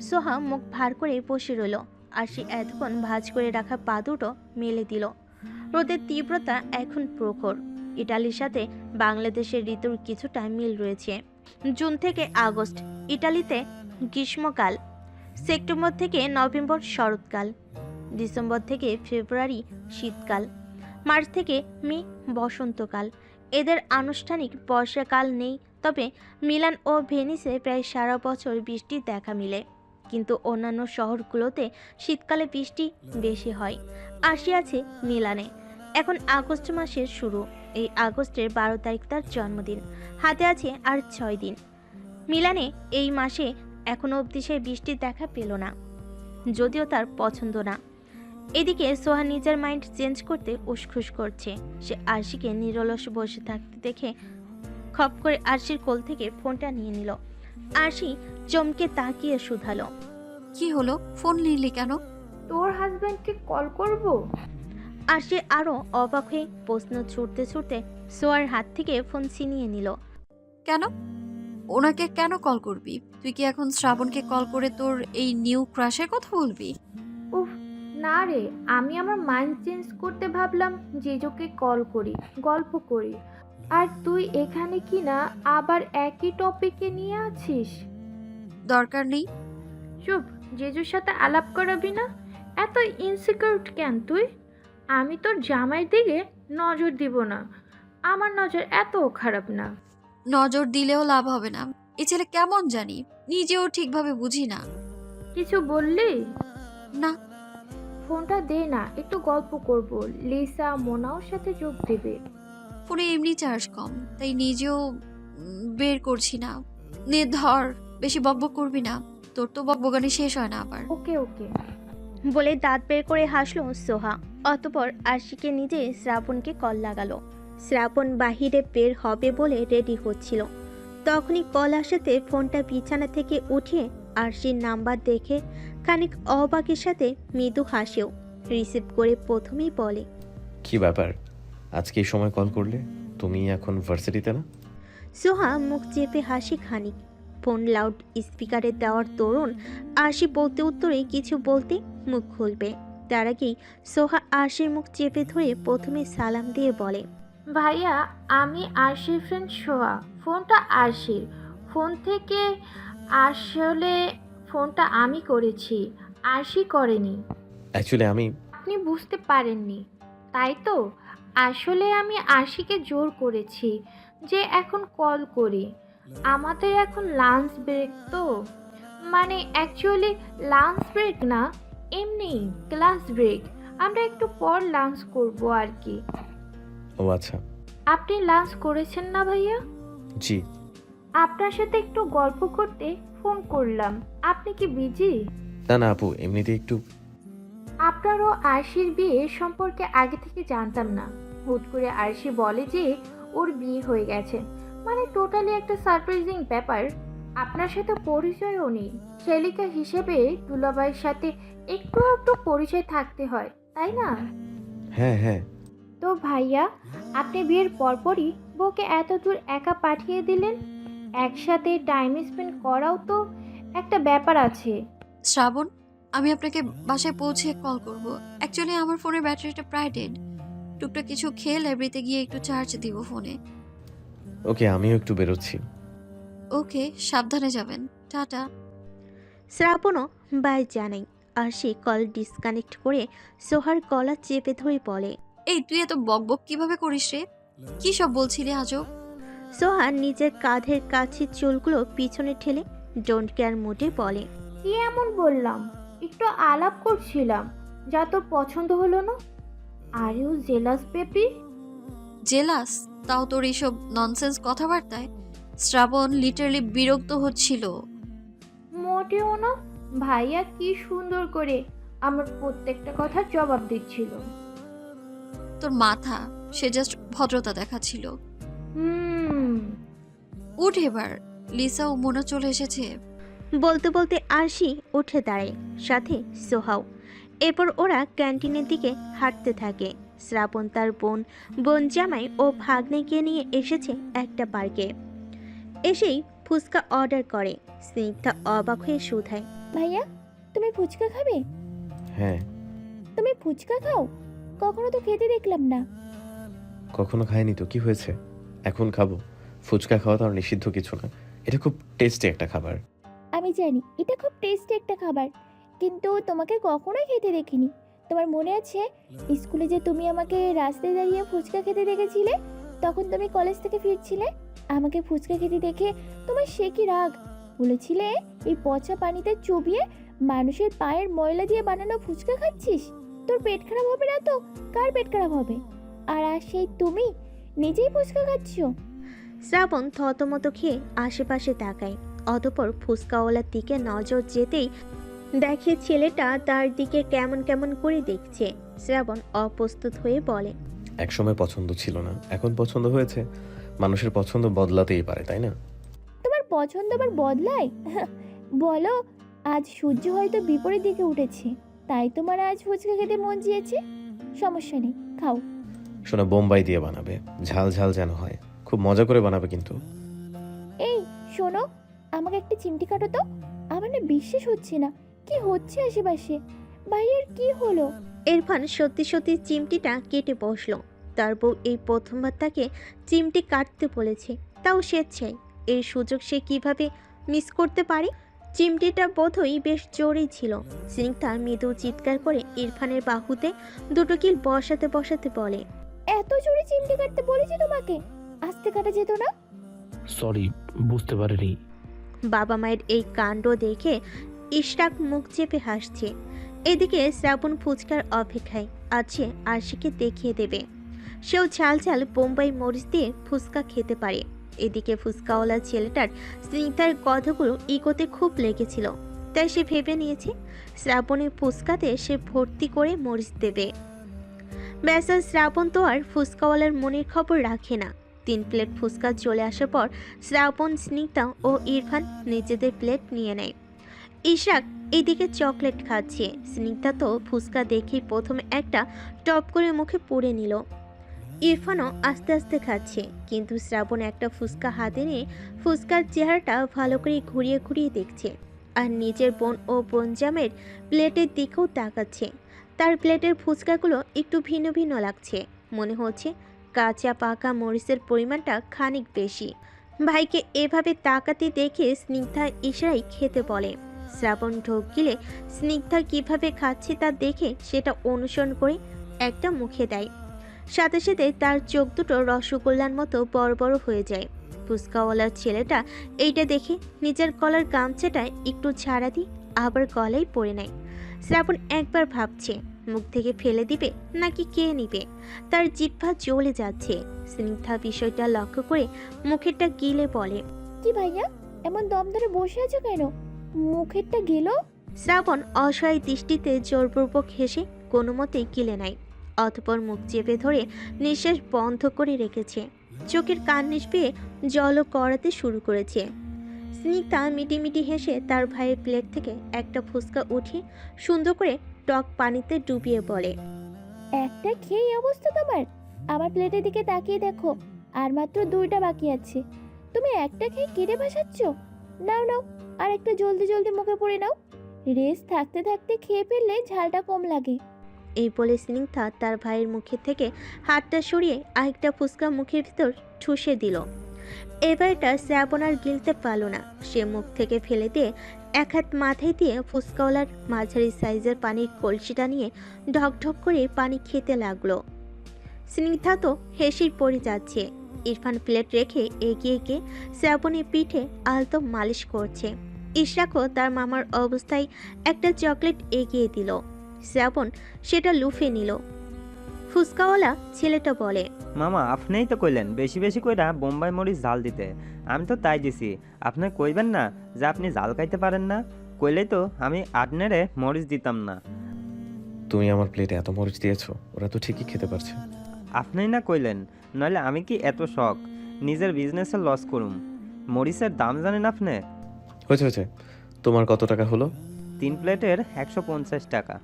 সোহা মুখ ভার করে বসে রইল। আরশি এতক্ষণ ভাঁজ করে রাখা পা দুটো মেলে দিল। রোদের তীব্রতা এখন প্রখর। ইটালির সাথে বাংলাদেশের ঋতুর কিছুটা মিল রয়েছে। জুন থেকে আগস্ট ইটালিতে গ্রীষ্মকাল, সেপ্টেম্বর থেকে নভেম্বর শরৎকাল, ডিসেম্বর থেকে ফেব্রুয়ারি শীতকাল, মার্চ থেকে মে বসন্তকাল। এদের আনুষ্ঠানিক বর্ষাকাল নেই, তবে মিলান ও ভেনিসে প্রায় সারা বছর বৃষ্টি দেখা মিলে। কিন্তু অন্যান্য শহরগুলোতে শীতকালে বৃষ্টি বেশি হয়। আরশি আছে মিলানে। এখন আগস্ট মাসের শুরু। এই আগস্টের 12 তারিখ তার জন্মদিন। হাতে আছে আর 6 দিন। মিলানে এই মাসে এখনো অবধি সে বৃষ্টির দেখা পেল না, যদিও তার পছন্দ না। এদিকে সোহা নিজের মাইন্ড চেঞ্জ করতে উসখুস করছে। সে আরশিকে নিরলস বসে থাকতে দেখে খপ করে আরশির কোল থেকে ফোনটা নিয়ে নিল। আরশি চমকে তাকিয়ে শুধালো, কি হলো, ফোন নিলি কেন? তোর হাজবেন্ডকে কল করব? আরশি আরো অবাক হয়ে প্রশ্ন ছুটতে ছুটতে সোয়ার হাত থেকে ফোন ছিনিয়ে নিল। কেন? ওনাকে কেন কল করবি? তুই কি এখন শ্রাবণকে কল করে তোর এই নিউ ক্রাশের কথা বলবি? উফ, না রে, আমি আমার মাইন্ড চেঞ্জ করতে ভাবলাম জেজোকে কল করি, গল্প করি। আর তুই এখানে কি না আবার একই টপিকে নিয়ে আছিস? দরকার নেই। চুপ, জেজুর সাথে আলাপ করাবি না। এত ইনসিকিউর কেন তুই? আমি তোর জামাইয়ের দিকে নজর দিব না। আমার নজর এত খারাপ না। নজর দিলেও লাভ হবে না। এ ছেলে কেমন জানি, নিজেও ঠিকভাবে বুঝি না। কিছু বললি? না। ফোনটা দে না, একটু গল্প করব। লিসা মোনাওর সাথে যোগ দেবে। ফোনে এমনি চার্জ কম, তাই নিজেও বের করছি না। নে ধর, বেশি বকবক করবি না। তোর তো বকবকানি শেষ হয় না আবার। ওকে ওকে। বলে দাঁত বের করে হাসলো সোহা। অতঃপর আরশিকে নিজে শ্রাবণকে কল লাগালো। শ্রাবণ বাহিরে বের হবে বলে রেডি হচ্ছিল। তখনই কল আসাতে ফোনটা বিছানা থেকে উঠিয়ে আরশির নাম্বার দেখে খানিক অবাকের সাথে মৃদু হাসেও রিসিভ করে প্রথমেই বলে, কি ব্যাপার, আজকে এই সময় কল করলে? তুমি এখন ভার্সিটিতে না? সোহা মুখ চেপে হাসি খানিক। ফোন লাউড স্পিকারে দেওয়ার দরুন আরশি বলতে উত্তরে কিছু বলতে মুখ খুলবে, তার আগেই সোহা আরশির মুখ চেপে ধরে প্রথমে সালাম দিয়ে বলে, ভাইয়া, আমি আরশির ফ্রেন্ড সোয়া। ফোনটা আরশির ফোন থেকে। আসলে ফোনটা আমি করেছি, আরশি করেনি। অ্যাকচুয়ালি আমি আপনি বুঝতে পারেননি, তাই তো? আসলে আমি আরশিকে জোর করেছি যে এখন কল করি। আমাদের এখন লাঞ্চ ব্রেক তো, মানে অ্যাকচুয়ালি লাঞ্চ ব্রেক না, এমনি ক্লাস ব্রেক। আমরা একটু পর লাঞ্চ করব আর কি। ও আচ্ছা। আপনি লাঞ্চ করেছেন না ভাইয়া? জি। আপনার সাথে একটু গল্প করতে ফোন করলাম। আপনি কি বিজি? না না আপু, এমনিতে একটু। আপনারও আরশির বিয়ে সম্পর্কে আগে থেকে জানতাম না। হুট করে আরশি বলে যে ওর বিয়ে হয়ে গেছে, মানে টোটালি একটা সারপ্রাইজিং ব্যাপার। আপনার সাথে পরিচয়ও নেই। শেলিকা হিসেবে দুলাভাইয়ের সাথে একটু একটু পরিচয় থাকতে হয়, তাই না? হ্যাঁ হ্যাঁ। তো ভাইয়া, আপনি বিয়ের পরপরই বউকে এত দূর একা পাঠিয়ে দিলেন। একসাথে টাইম স্পেন্ড করাও তো একটা ব্যাপার আছে। শ্রাবণ, আমি আপনাকে বাসায় পৌঁছে কল করব। অ্যাকচুয়ালি আমার ফোনের ব্যাটারিটা প্রায় ডেড। টুকটাক কিছু খেয়ে লাইব্রেরিতে গিয়ে একটু চার্জ দিব ফোনে। ওকে, আমিও একটু বেরোচ্ছি। ওকে, সাবধানে যাবেন। টাটা। শ্রাবণও বাই জানাই। আরশি কল ডিসকানেক্ট করে সোহার গলা চেপে ধরে বলে, এই তুই এত বকবক কিভাবে করিস রে? কি সব বলছিলি আজব? সোহা নিজের কাঁধের কাছে চুলগুলো পিছনে ঠেলে ডোন্ট কেয়ার মুডে বলে, কি এমন বললাম? একটু আলাপ করছিলাম। যা তোর পছন্দ হলো না? Are you jealous baby? Jealous? তাও তোর এইসব ননসেন্স কথাবার্তায় শ্রাবণ লিটারালি বিরক্ত হচ্ছিল। মোটেও না। ভাইয়া কি সুন্দর করে আমার প্রত্যেকটা কথার জবাব দিচ্ছিল। তোর মাথা, সে জাস্ট ভদ্রতা দেখাচ্ছিল। হুম। উঠ এবার, লিসা ও মোনা চলে এসেছে। বলতে বলতে আরশি উঠে দাঁড়ায়, সাথে সোহাও। এরপর ওরা ক্যান্টিনের দিকে হাঁটতে থাকে। শ্রাবণ তার বোন জামাই ও ভাগ্নেকে নিয়ে এসেছে একটা পার্কে। এসেই ফুচকা অর্ডার করে। স্নিগ্ধা অবাক হয়ে শুধায়, ভাইয়া, তুমি ফুচকা খাবে? হ্যাঁ, তুমি ফুচকা খাও? কখনো তো খেতে দেখলাম না। কখনো খাইনি তো, কি হয়েছে? এখন খাবো। ফুচকা খাওয়া তো আর নিষিদ্ধ কিছু না। এটা খুব টেস্টি একটা খাবার। আমি জানি এটা খুব টেস্টি একটা খাবার, কিন্তু তোমাকে কখনোই খেতে দেখিনি। তোমার মনে আছে স্কুলে যে তুমি আমাকে রাস্তায় দাঁড়িয়ে ফুচকা খেতে দেখেছিলে? তখন তুমি কলেজ থেকে ফিরছিলে, আমাকে ফুচকা খেতে দেখে তোমার সে কি রাগ! বলেছিলে এই পচা পানিতে চুবিয়ে মানুষের পায়ের ময়লা দিয়ে বানানো ফুচকা খাচ্ছিস। তোর পেট খারাপ হবে না তো? কার পেট খারাপ হবে? আর সেই তুমি নিজেই ফুচকা খাচ্ছো। শ্রাবণ থতমত খেয়ে আশেপাশে তাকায়। অতঃপর ফুচকাওয়ালার দিকে নজর যেতেই দেখে ছেলেটা তার দিকে কেমন কেমন করে দেখছে। শ্রাবণ অপ্রস্তুত হয়ে বলে, একসময় পছন্দ ছিল না, এখন পছন্দ হয়েছে। মানুষের পছন্দ বদলাতেই পারে, তাই না? তোমার পছন্দ আবার বদলায়? বলো, আজ সূর্য হয়তো বিপরীত দিকে উঠেছে, তাই তোমার আজ ফুচকা খেতে মন চেয়েছে। সমস্যা নেই, খাও। শোনা, বোম্বাই দিয়ে বানাবে, ঝাল ঝাল যেন হয়। খুব মজা করে বানাবে কিন্তু। এই শোনো, আমাকে একটা চিমটি কাটো তো। আমার না বিশ্বাস হচ্ছে না কি হচ্ছে আশেপাশে। ভাইয়ের কি হলো? ইরফান সত্যি সত্যি চিমটিটা কেটে বসলো। তার বউ এই প্রথমবার তাকে চিমটি কাটতে বলেছে, তাও স্বেচ্ছায়। এই সুযোগ সে কিভাবে মিস করতে পারে? চিমটিটা বোধহয় বেশ জোরেই ছিল। স্নিগ্ধা মৃদু চিৎকার করে ইরফানের বাহুতে দুটো কিল বসাতে বসাতে বলে, এত জোরে চিমটি কাটতে বলেছি তোমাকে, আস্তে কাটা যেত না? সরি, বুঝতে পারিনি। বাবা মায়ের এই কাণ্ড দেখে ইশরাক মুখ চেপে হাসছে। এদিকে শ্রাবণ ফুচকার অপেক্ষায় আছে আরশিকে দেখিয়ে দেবে সেও ঝাল ঝাল বোম্বাই মরিচ দিয়ে ফুচকা খেতে পারে। এদিকে ফুচকাওয়ালা ছেলেটার স্নিগ্ধার কথাগুলো ইকোতে খুব লেগেছিল, তাই সে ভেবে নিয়েছে শ্রাবণের ফুচকাতে সে ভর্তি করে মরিচ দেবে। ব্যাস, শ্রাবণ তো আর ফুচকাওয়ালার মনের খবর রাখে না। 3 প্লেট ফুচকা চলে আসার পর শ্রাবণ, স্নিগ্ধা ও ইরফান নিজেদের প্লেট নিয়ে নেয়। ইশরাক এদিকে চকলেট খাচ্ছে। স্নিগ্ধা তো ফুচকা দেখেই প্রথমে একটা টপ করে মুখে পুড়ে নিল। ইরফানও আস্তে আস্তে খাচ্ছে, কিন্তু শ্রাবণ একটা ফুচকা হাতে নিয়ে ফুচকার চেহারাটা ভালো করে ঘুরিয়ে ঘুরিয়ে দেখছে, আর নিজের বোন ও বোনজামের প্লেটের দিকেও তাকাচ্ছে। তার প্লেটের ফুচকাগুলো একটু ভিন্ন ভিন্ন লাগছে, মনে হচ্ছে কাঁচা পাকা মরিচের পরিমাণটা খানিক বেশি। ভাইকে এভাবে তাকাতে দেখে স্নিগ্ধা ইশারায় খেতে বলে। শ্রাবণ ঢোক গিলে স্নিগ্ধা কিভাবে খাচ্ছে তা দেখে সেটা অনুসরণ করে একটা মুখে দেয়। সাথে সাথে তার চোখ দুটো রসগোল্লার মতো বড় বড় হয়ে যায়। ফুচকাওয়ালার ছেলেটা এইটা দেখে নিজের গলার গামছাটা একটু ছাড়া দিয়ে আবার গলায় পরে নেয়। শ্রাবণ একবার ভাবছে মুখ থেকে ফেলে দিবে নাকি কে নিবে। তার জিহ্বা জ্বলে যাচ্ছে। স্নিগ্ধা বিষয়টা লক্ষ্য করে মুখেরটা গিলে বলে, কি ভাইয়া, এমন দম ধরে বসে আছো কেন? মুখেরটা গেল? শ্রাবণ অসহায় দৃষ্টিতে জোরপূর্বক হেসে কোনো মতেই গিলে নেয়। অতঃপর মুখ চেপে ধরে নিঃশ্বাস বন্ধ করে রেখেছে। চোখের কার্নিশ পেয়ে জলও করাতে শুরু করেছে। স্নিগ্ধা মিটিমিটি হেসে তার ভাইয়ের প্লেট থেকে একটা ফুচকা উঠিয়ে সুন্দর করে টক পানিতে ডুবিয়ে বলে, একটা খেয়ে এই অবস্থা তোমার? আমার প্লেটের দিকে তাকিয়ে দেখো, আর মাত্র 2টা বাকি আছে। তুমি একটা খেয়ে কেটে ভাসাচ্ছ? নাও নাও, আর একটা জলদি জলদি মুখে পড়ে নাও। রেস থাকতে থাকতে খেয়ে ফেললে ঝালটা কম লাগে। এই বলে স্নিগ্ধা তার ভাইয়ের মুখের থেকে হাতটা সরিয়ে আরেকটা ফুচকা মুখের ভিতর ঠুসে দিল। এবারটা শ্রাবণ আর গিলতে পারল না। সে মুখ থেকে ফেলে দিয়ে এক হাত মাথায় দিয়ে ফুচকাওয়ালার মাঝারি সাইজের পানির কলসিটা নিয়ে ঢকঢক করে পানি খেতে লাগলো। স্নিগ্ধা তো হেসেই পড়ে যাচ্ছে। ইরফান প্লেট রেখে এগিয়ে গিয়ে শ্রাবণের পিঠে আলতো মালিশ করছে। ইশরাকও তার মামার অবস্থায় একটা চকলেট এগিয়ে দিল। শ্রাবণ সেটা লুফে নিল। ফুচকাওয়ালা ছেলেটা বলে, মামা, আপনিই তো কইলেন বেশি বেশি কইরা বোম্বাই মরিচ জাল দিতে। আমি তো তাই দিছি। আপনি কইবেন না যে আপনি জাল খাইতে পারেন না? কইলেই তো আমি আটনেরে মরিচ দিতাম না। তুমি আমার প্লেটে এত মরিচ দিয়েছো, ওরা তো ঠিকই খেতে পারছে। আপনিই না কইলেন, নইলে আমি কি এত শখ নিজের বিজনেসের লস করুম? মরিচের দাম জানেন আপনি? হয়েছে হয়েছে, তোমার কত টাকা হলো? 3 প্লেটের 150 টাকা।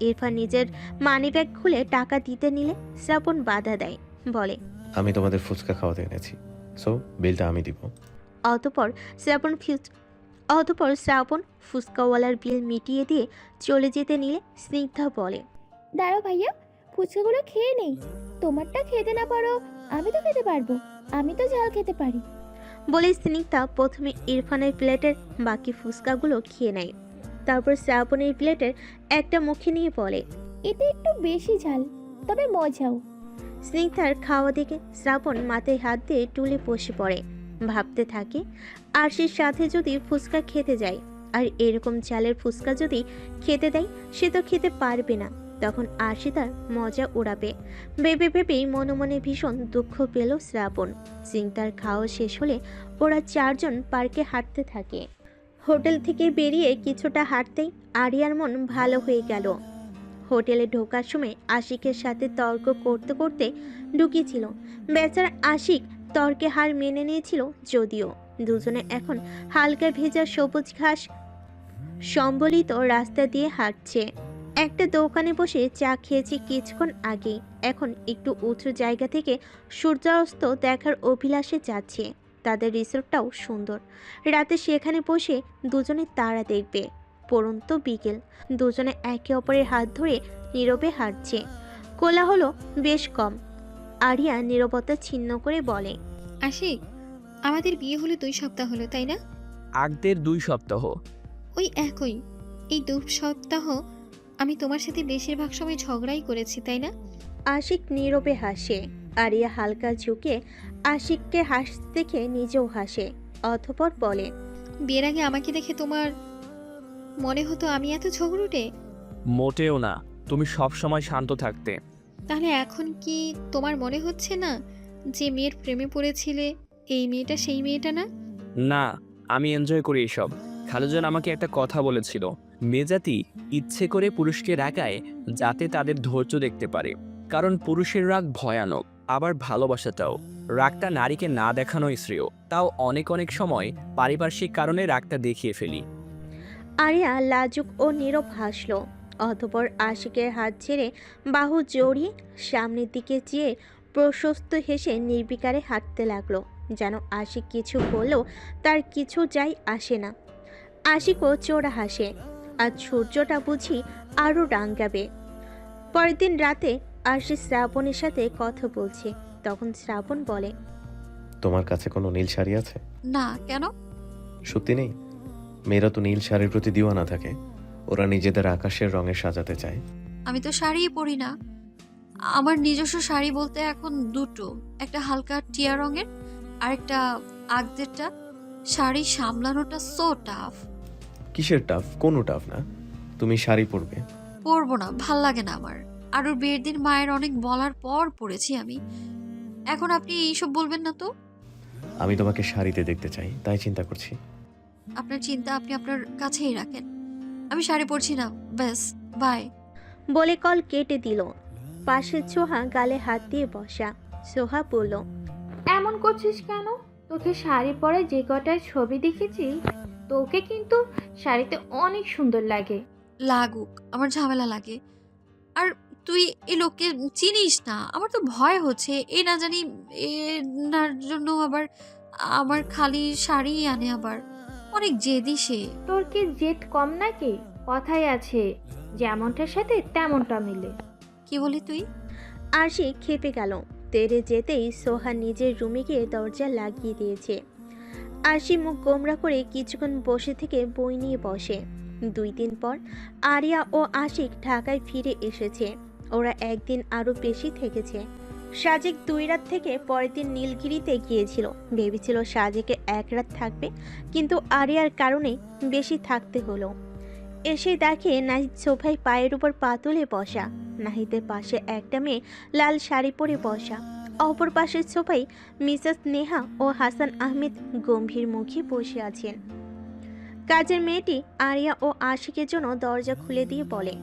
ইরফান নিজের মানিব্যাগ খুলে টাকা দিতে নিলে শ্রাবণ বাধা দেয়, বলে, আমি তোমাদের ফুচকা খাওয়াতে এনেছি, সো বিলটা আমি দিব। অতঃপর শ্রাবণ ফুচকাওয়ালার বিল মিটিয়ে দিয়ে চলে যেতে নিলে স্নিগ্ধা বলে, দাঁড়াও ভাইয়া, ফুচকাগুলো খেয়ে নেই। তোমারটা খেতে না পারো, আমি তো খেতে পারবো। আমি তো ঝাল খেতে পারি। বলে স্নিগ্ধা প্রথমে ইরফানের প্লেটের বাকি ফুচকাগুলো খেয়ে নেয়। তারপর শ্রাবণের প্লেটের একটা মুখে নিয়ে বলে, এটা একটু বেশি ঝাল, তবে মজাও। স্নিগ্ধার খাওয়া দেখে শ্রাবণ মাথায় হাত দিয়ে টুলে বসে পড়ে। ভাবতে থাকে, আরশির সাথে যদি ফুচকা খেতে যায় আর এরকম চালের ফুচকা যদি খেতে দেয়, সে তো খেতে পারবে না। তখন আরশি তার মজা উড়াবে ভেবে ভেবেই মনে মনে ভীষণ দুঃখ পেল শ্রাবণ। স্নিগ্ধার খাওয়া শেষ হলে ওরা চারজন পার্কে হাঁটতে থাকে। হোটেল থেকে বেরিয়ে কিছুটা হাঁটতেই আরিয়ার মন ভালো হয়ে গেল। হোটেলে ঢোকার সময় আশিকের সাথে তর্ক করতে করতে ঢুকিয়েছিল। বেচারা আশিক তর্কে হার মেনে নিয়েছিল, যদিও দুজনে এখন হালকা ভেজা সবুজ ঘাস সম্বলিত রাস্তা দিয়ে হাঁটছে। একটা দোকানে বসে চা খেয়েছি কিছুক্ষণ আগেই। এখন একটু উঁচু জায়গা থেকে সূর্যাস্ত দেখার অভিলাষে যাচ্ছে। তাদের রিসোর্টটাও সুন্দর। রাতে সেখানে বসে দুজনে তারা দেখবে। পরন্ত বিকেল, দুজনে একে অপরের হাত ধরে নীরবে হাঁটছে। কোলাহল বেশ কম। আরিয়া নীরবতা ছিন্ন করে বলে, আশিক, আমাদের বিয়ে হলো 2 সপ্তাহ হলো, তাই না? আগদের 2 সপ্তাহ। ওই একই, এই 2 সপ্তাহ আমি তোমার সাথে বেশিরভাগ সময় ঝগড়াই করেছি, তাই না? আশিক নীরবে হাসে। আরিয়া হালকা ঝুঁকে আশিককে হাসতে দেখে নিজেও হাসে। অতঃপর বলে, বিয়ের আগে আমাকে দেখে তোমার মনে হতো আমি এত ঝগড়ুটে? মোটেও না, তুমি সব সময় শান্ত থাকতে। তাহলে এখন কি তোমার মনে হচ্ছে না যে মেয়ের প্রেমে পড়েছিলে এই মেয়েটা সেই মেয়েটা না? না, আমি এনজয় করি এসব। খালুজান আমাকে একটা কথা বলেছিল, মেয়েজাতি ইচ্ছে করে পুরুষকে রাগায় যাতে তাদের ধৈর্য দেখতে পারে, কারণ পুরুষের রাগ ভয়ানক, আবার ভালোবাসাটাও। রাগটা নারীকে না দেখানোই শ্রেয়, তাও অনেক অনেক সময় পারিপার্শ্বিক কারণে রাগটা দেখিয়ে ফেলি। আরিয়া লাজুক ও নীরব হাসল। অতঃপর আশিকের হাত ছেড়ে বাহু জড়িয়ে সামনের দিকে চেয়ে প্রশস্ত হেসে নির্বিকারে হাঁটতে লাগলো, যেন আশিক কিছু বললেও তার কিছু যাই আসে না। আশিকও চোরা হাসে। আজ সূর্যটা বুঝি আরও রাঙাবে। পরের দিন রাতে আশি শ্রাবণের সাথে কথা বলছে। তখন শ্রাবণ বলে, তোমার কাছে কোনো নীল শাড়ি আছে? না, কেন? সত্যি নেই? মেয়েরা তো নীল শাড়ির প্রতি দিওয়ানা থাকে। ওরা নিজেদের আকাশের রঙে সাজাতে চায়। আমি তো শাড়িই পরি না। আমার নিজস্ব শাড়ি বলতে এখন 2টো, একটা হালকা টিয়া রঙের আর একটা আগদেরটা। শাড়ি সামলানোটা সো টাফ। কিসের টাফ? কোনো টাফ না, তুমি শাড়ি পরবে। পরবো না, ভাল লাগে না আমার। আরও বিয়ের দিন মায়ের অনেক বলার পর পড়েছি আমি। এখন আপনি এইসব বলবেন না তো? আমি তোমাকে শাড়িতে দেখতে চাই, তাই চিন্তা করছি। আপনার চিন্তা আপনি আপনার কাছেই রাখেন। আমি শাড়ি পরছি না, ব্যাস, বাই। বলে কল কেটে দিল। পাশে সোহা গালে হাত দিয়ে বসা। সোহা বলল, এমন করছিস কেন? তোকে শাড়ি পরে যে কটায় ছবি দেখেছি, তোকে কিন্তু শাড়িতে অনেক সুন্দর লাগে। লাগুক, আমার ঝামেলা লাগে। আর তুই এই লোককে চিনিস না, আমার তো ভয় হচ্ছে। এ না জানি এনার জন্য আবার আমার খালি শাড়ি আনে, আবার অনেক জেদি সে। তোর কি জেদ কম নাকি? কথাই আছে, যেমনটার সাথে তেমনটা মিলে। কি বলি তুই? আরশি খেপে গেল। তেরে যেতেই সোহা নিজের রুমে গিয়ে দরজা লাগিয়ে দিয়েছে। আরশি মুখ গোমরা করে কিছুক্ষণ বসে থেকে বই নিয়ে বসে। 2 দিন পর আরিয়া ও আশিক ঢাকায় ফিরে এসেছে। ওরা একদিন আরও বেশি থেকেছে। সাজেক 2 রাত থেকে পরের দিন নীলগিরিতে গিয়েছিল। ভেবেছিল সাজেকে 1 রাত থাকবে, কিন্তু আরিয়ার কারণে বেশি থাকতে হলো। এসে দেখে নাহিদ সোফায় পায়ের উপর পা তুলে বসা। নাহিদের পাশে একটা মেয়ে লাল শাড়ি পরে বসা। অপর পাশের সোফায় মিসেস নেহা ও হাসান আহমেদ গম্ভীর মুখে বসে আছেন। কাজের মেয়েটি আরিয়া ও আশিকের জন্য দরজা খুলে দিয়ে বলে,